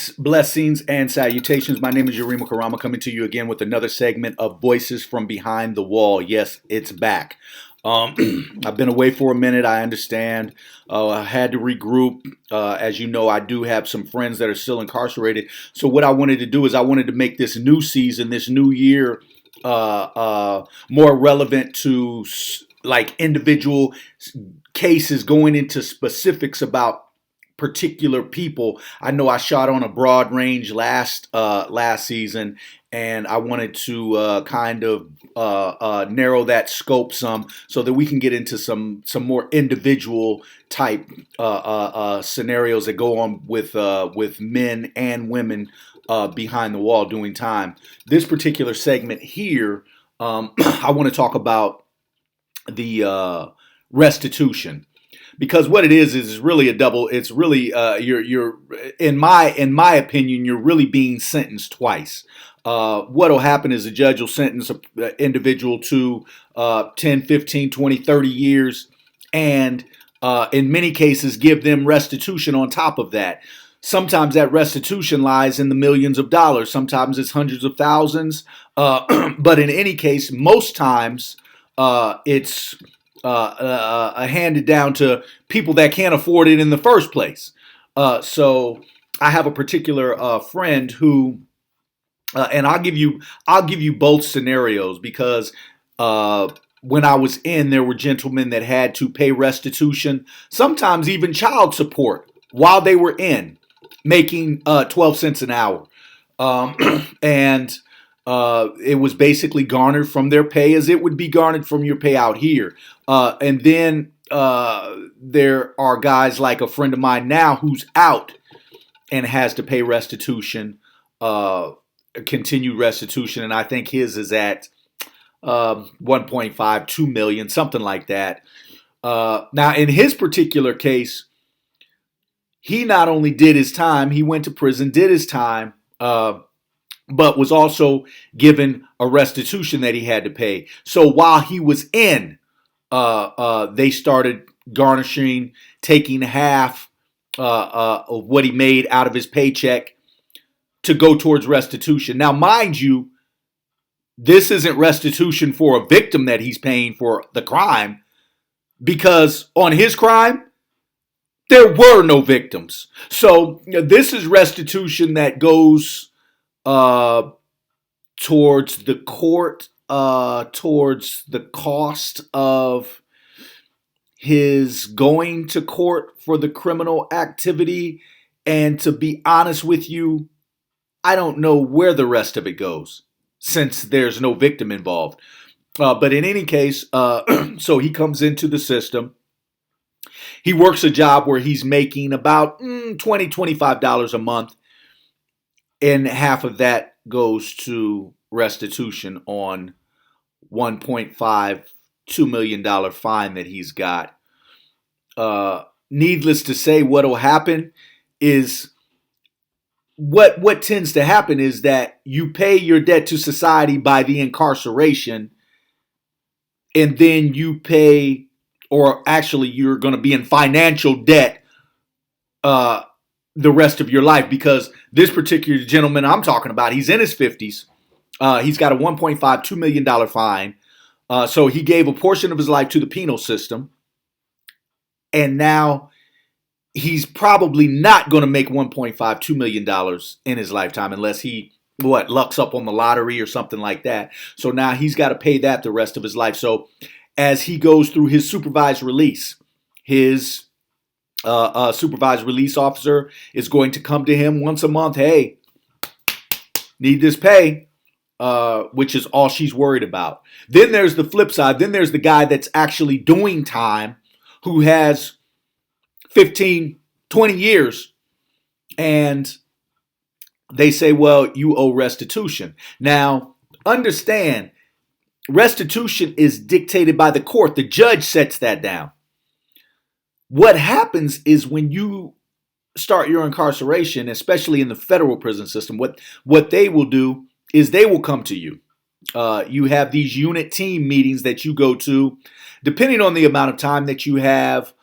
Peace, blessings, and salutations. My name is Yurima Karama, coming to you again with another segment of Voices from Behind the Wall. Yes, it's back. I've been away for a minute. I understand. I had to regroup. As you know, I do have some friends that are still incarcerated. So what I wanted to do is I wanted to make this new season, this new year, more relevant to like individual cases, going into specifics about particular people. I know I shot on a broad range last season, and I wanted to kind of narrow that scope some so that we can get into some more individual type scenarios that go on with men and women behind the wall doing time. This particular segment here, I want to talk about the restitution. Because what it is really a double. It's really you're in my opinion, you're really being sentenced twice. What'll happen is the judge will sentence an individual to 10, 15, 20, 30 years, and in many cases give them restitution on top of that. Sometimes that restitution lies in the millions of dollars. Sometimes it's hundreds of thousands. But in any case, most times it's handed down to people that can't afford it in the first place. So I have a particular friend who, and I'll give you both scenarios because when I was in, there were gentlemen that had to pay restitution, sometimes even child support while they were in, making 12 cents an hour, and it was basically garnered from their pay as it would be garnered from your pay out here. And then there are guys like a friend of mine now who's out and has to pay restitution, continued restitution. And I think his is at 1.5, 2 million, something like that. Now, in his particular case, he not only did his time, he went to prison, did his time, but was also given a restitution that he had to pay. So while he was in, they started garnishing, taking half of what he made out of his paycheck to go towards restitution. Now, mind you, this isn't restitution for a victim that he's paying for the crime, because on his crime, there were no victims. So this is restitution that goes towards the court, towards the cost of his going to court for the criminal activity. And to be honest with you, I don't know where the rest of it goes since there's no victim involved. But in any case, so he comes into the system. He works a job where he's making about $20, $25 a month. And half of that goes to restitution on $1.5, $2 million fine that he's got. Needless to say, what'll happen is what tends to happen is that you pay your debt to society by the incarceration, and then you pay, or actually you're going to be in financial debt the rest of your life, because this particular gentleman I'm talking about, he's in his 50s. He's got a $1.5, $2 million fine. So he gave a portion of his life to the penal system. And now he's probably not going to make $1.5, $2 million in his lifetime unless he, lucks up on the lottery or something like that. So now he's got to pay that the rest of his life. So as he goes through his supervised release, his supervised release officer is going to come to him once a month. Hey, need this pay, which is all she's worried about. Then there's the flip side. Then there's the guy that's actually doing time who has 15, 20 years. And they say, well, you owe restitution. Now, understand, restitution is dictated by the court. The judge sets that down. What happens is when you start your incarceration, especially in the federal prison system, what they will do is they will come to you. You have these unit team meetings that you go to. Depending on the amount of time that you have,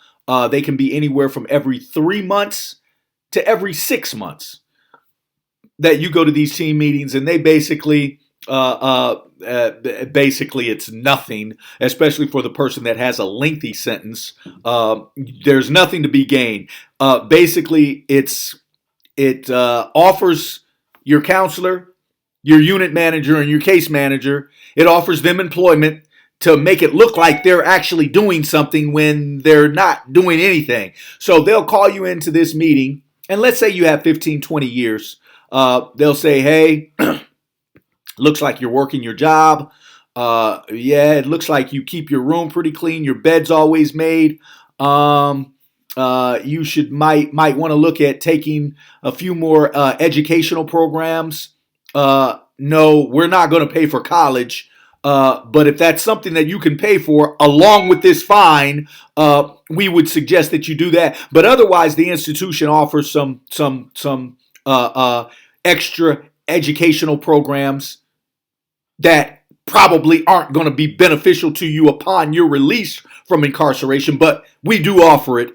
they can be anywhere from every 3 months to every 6 months. that you go to these team meetings and they basically it's nothing, especially for the person that has a lengthy sentence. There's nothing to be gained. Basically, it offers your counselor, your unit manager, and your case manager, it offers them employment to make it look like they're actually doing something when they're not doing anything. So they'll call you into this meeting, and let's say you have 15, 20 years. They'll say, hey, looks like you're working your job. It looks like you keep your room pretty clean. Your bed's always made. You might want to look at taking a few more educational programs. No, we're not going to pay for college. But if that's something that you can pay for along with this fine, we would suggest that you do that. But otherwise, the institution offers some extra educational programs that probably aren't going to be beneficial to you upon your release from incarceration, but we do offer it.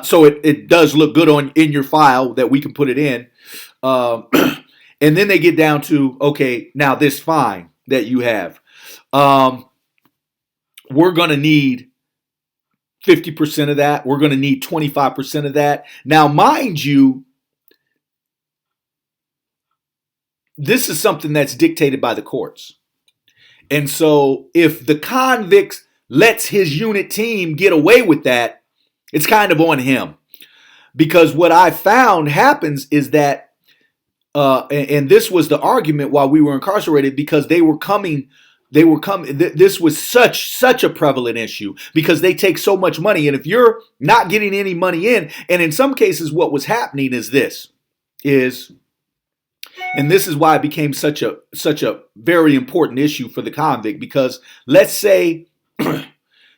So it does look good in your file that we can put it in. And then they get down to, okay, now this fine that you have, we're going to need 50% of that. We're going to need 25% of that. Now, mind you, this is something that's dictated by the courts. And so if the convict lets his unit team get away with that, it's kind of on him. Because what I found happens is that, and this was the argument while we were incarcerated, because this was such a prevalent issue because they take so much money. And if you're not getting any money in, and in some cases what was happening and this is why it became such a very important issue for the convict, because let's say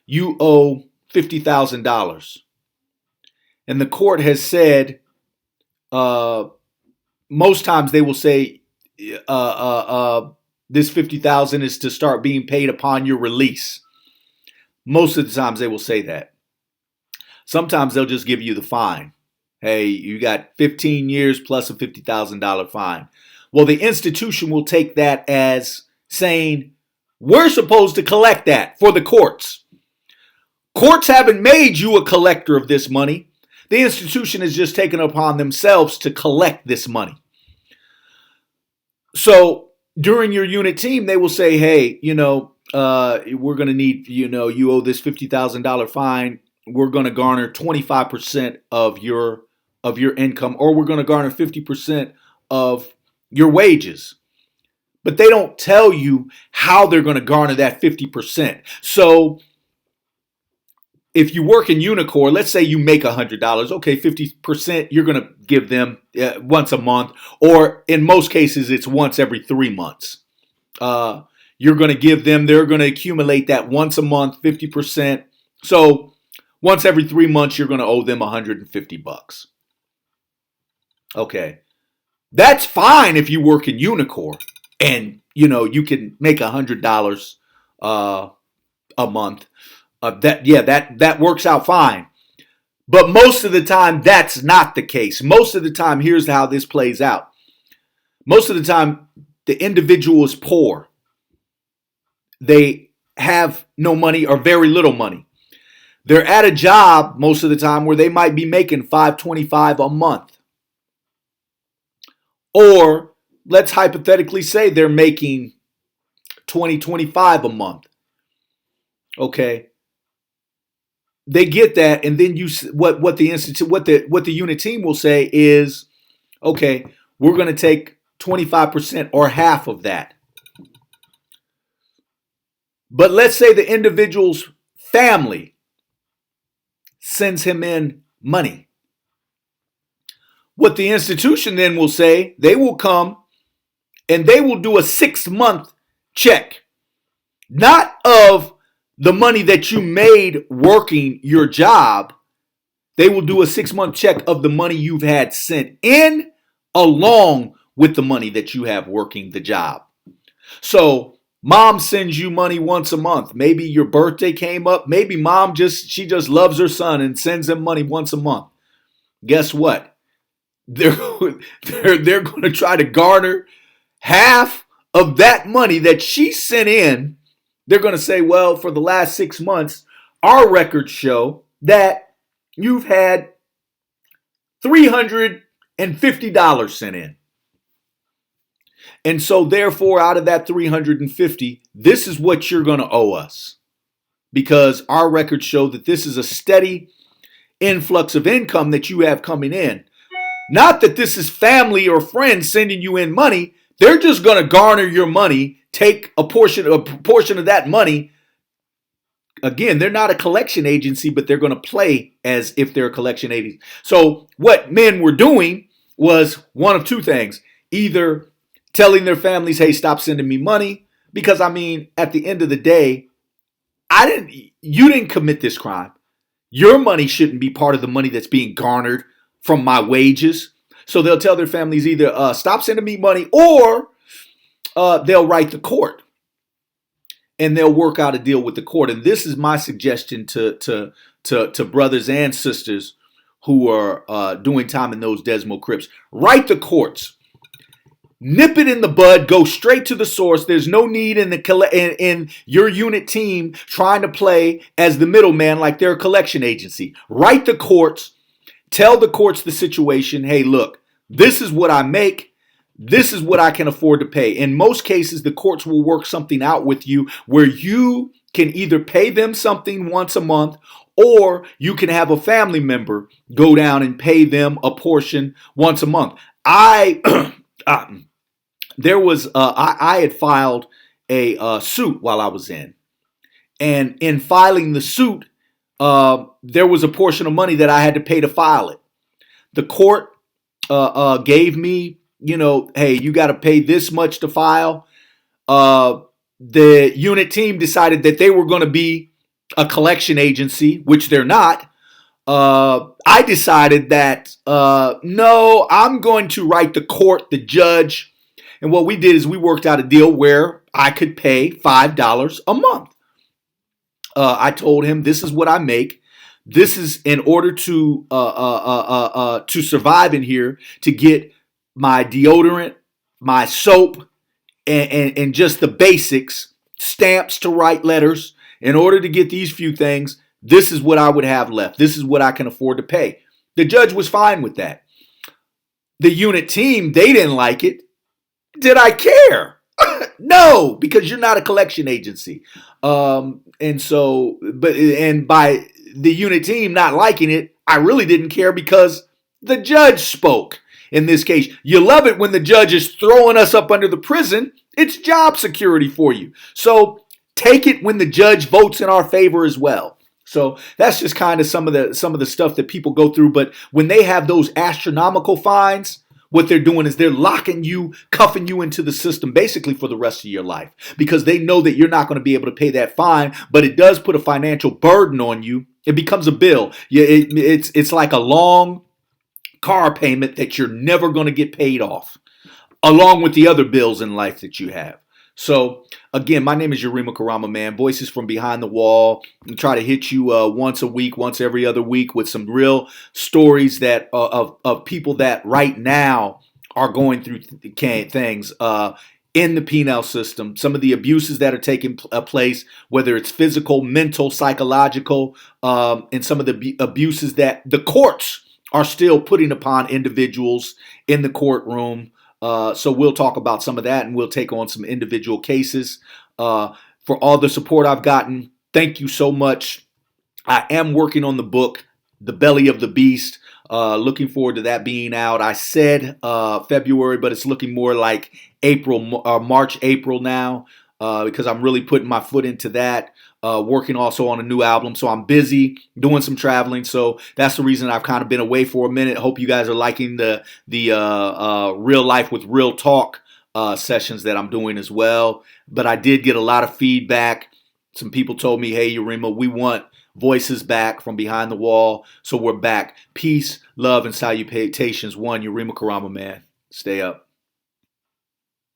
you owe $50,000 and the court has said, most times they will say, this $50,000 is to start being paid upon your release. Most of the times they will say that. Sometimes they'll just give you the fine. Hey, you got 15 years plus a $50,000 fine. Well, the institution will take that as saying, we're supposed to collect that for the courts. Courts haven't made you a collector of this money. The institution has just taken it upon themselves to collect this money. So during your unit team, they will say, hey, we're going to need, you owe this $50,000 fine. We're going to garner 25% of your income, or we're going to garner 50% of your wages. But they don't tell you how they're going to garner that 50%. So if you work in Unicor, let's say you make $100, okay, 50% you're going to give them once a month, or in most cases it's once every 3 months. You're going to give them, they're going to accumulate that once a month, 50%. So once every 3 months, you're going to owe them $150. Okay. That's fine if you work in Unicor and, you can make $100 a month. That works out fine. But most of the time, that's not the case. Most of the time, here's how this plays out. Most of the time, the individual is poor. They have no money or very little money. They're at a job most of the time where they might be making $525 a month. Or let's hypothetically say they're making $20-25 a month. Okay. They get that, and then what the unit team will say is, okay, we're going to take 25% or half of that. But let's say the individual's family sends him in money. What the institution then will say, they will come and they will do a 6-month check, not of the money that you made working your job. They will do a 6-month check of the money you've had sent in along with the money that you have working the job. So mom sends you money once a month. Maybe your birthday came up. Maybe mom just loves her son and sends him money once a month. Guess what? they're they're going to try to garner half of that money that she sent in. They're going to say, well, for the last 6 months, our records show that you've had $350 sent in. And so therefore, out of that 350, this is what you're going to owe us, because our records show that this is a steady influx of income that you have coming in. Not that this is family or friends sending you in money. They're just going to garner your money, take a portion of that money. Again, they're not a collection agency, but they're going to play as if they're a collection agency. So what men were doing was one of two things. Either telling their families, hey, stop sending me money. Because, I mean, at the end of the day, you didn't commit this crime. Your money shouldn't be part of the money that's being garnered from my wages. So they'll tell their families either stop sending me money, or they'll write the court and they'll work out a deal with the court. And this is my suggestion to brothers and sisters who are doing time in those Desmo Crips. Write the courts. Nip it in the bud. Go straight to the source. There's no need in your unit team trying to play as the middleman like they're a collection agency. Write the courts. Tell the courts the situation. Hey, look, this is what I make. This is what I can afford to pay. In most cases, the courts will work something out with you where you can either pay them something once a month, or you can have a family member go down and pay them a portion once a month. I had filed a suit while I was in. And in filing the suit, there was a portion of money that I had to pay to file it. The court gave me, hey, you got to pay this much to file. The unit team decided that they were going to be a collection agency, which they're not. I decided that, no, I'm going to write the court, the judge. And what we did is we worked out a deal where I could pay $5 a month. I told him, this is what I make. This is in order to survive in here, to get my deodorant, my soap, and just the basics, stamps to write letters. In order to get these few things, this is what I would have left. This is what I can afford to pay. The judge was fine with that. The unit team, they didn't like it. Did I care? No, because you're not a collection agency. And by the unit team not liking it, I really didn't care because the judge spoke. In this case, you love it when the judge is throwing us up under the prison. It's job security for you. So take it when the judge votes in our favor as well. So that's just kind of some of the stuff that people go through. But when they have those astronomical fines, what they're doing is they're locking you, cuffing you into the system basically for the rest of your life, because they know that you're not going to be able to pay that fine, but it does put a financial burden on you. It becomes a bill. It's like a long car payment that you're never going to get paid off, along with the other bills in life that you have. So again, my name is Yarima Karama, man. Voices from Behind the Wall. I try to hit you once a week, once every other week, with some real stories that of people that right now are going through things in the penal system. Some of the abuses that are taking place, whether it's physical, mental, psychological, and some of the abuses that the courts are still putting upon individuals in the courtroom. So we'll talk about some of that, and we'll take on some individual cases. For all the support I've gotten, thank you so much. I am working on the book, The Belly of the Beast. Looking forward to that being out. I said February, but it's looking more like March, April now, because I'm really putting my foot into that. Working also on a new album, so I'm busy doing some traveling. So that's the reason I've kind of been away for a minute. Hope you guys are liking the real life with real talk sessions that I'm doing as well. But I did get a lot of feedback. Some people told me, "Hey, Yarima, we want voices back from behind the wall." So we're back. Peace, love, and salutations. One, Yarima Karama, man. Stay up.